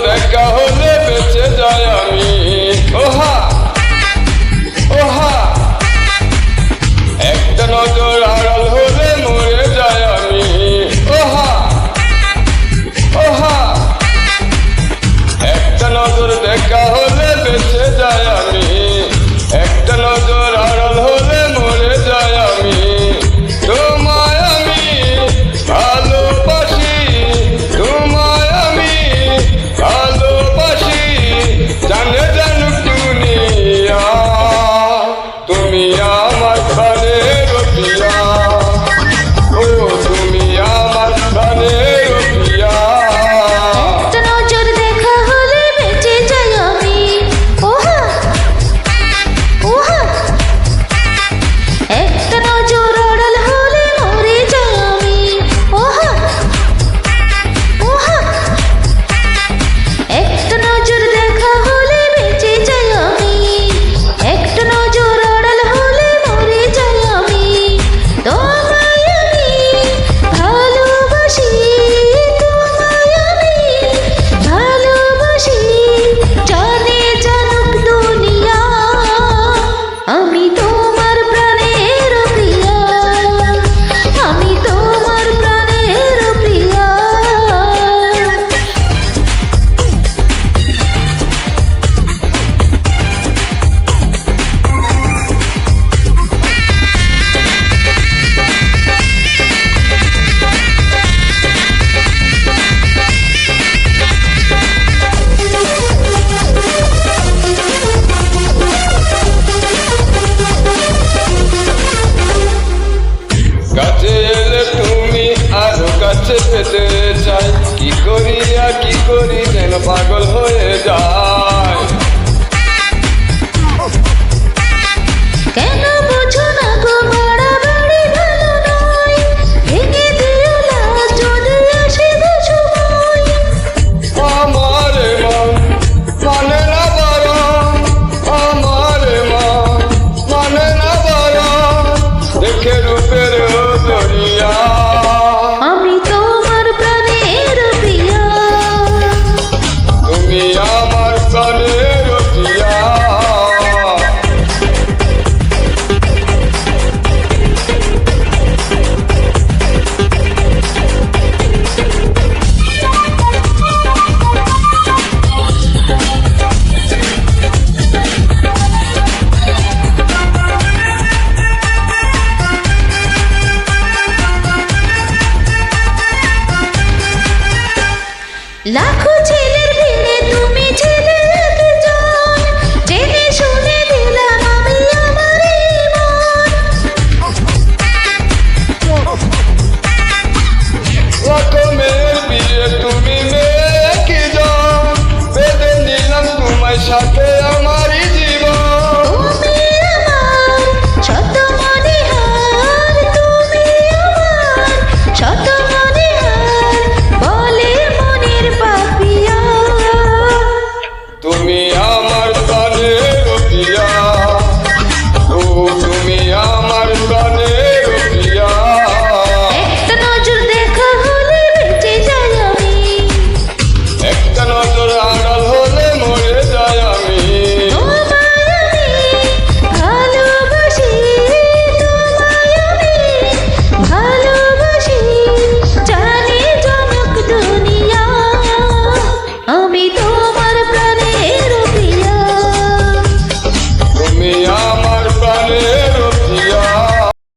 দেখা হলে বেঁচে যায় আমি, ওহা ওহা। একটা নজর আড়াল হলে মরে যায় আমি, ওহা ওহা। একটা নজর দেখা হলে বেঁচে যায় আমি, একটা নজর আড়াল হলে মরে যায় আমি। তোমায় আমি ভালোবাসি, তোমায় আমি ভালোবাসি, জানে জানুক দুনিয়া, তুমি আমার প্রাণের প্রিয়া, ও তুমি আমার প্রাণের প্রিয়া। একটা নজর দেখা হলে বেঁচে যাই আমি, ওহা ওহা। একটা নজর আড়াল হলে মরে যাই আমি, ওহা ওহা। একটা নজর দেখা হলে বেঁচে যাই আমি, একটা নজর আড়াল হলে মরে যাই আমি। তোমায় আমি ভালোবাসি, তোমায় আমি ভালোবাসি, জানে জানুক দুনিয়া, আমি তোমার প্রাণের প্রিয়া, আমি তোমার প্রাণের প্রিয়া। কাছে এলে তুমি আরো কাছে পেতে চাই, কি করি আর কি করি যেন পাগল হয়ে যায়। কেন বুঝো না গো বাড়াবাড়ি ভালো নয়, ভেঙে দিও লাজ যদি আসে গো সময়। আমার মন মানে না বারণ, আমার মন মানে না বারণ, দেখে রূপের দরিয়া, আমি তোমার প্রাণের প্রিয়া, তুমি আমার প্রাণের প্রিয়া। লাখো ছেলে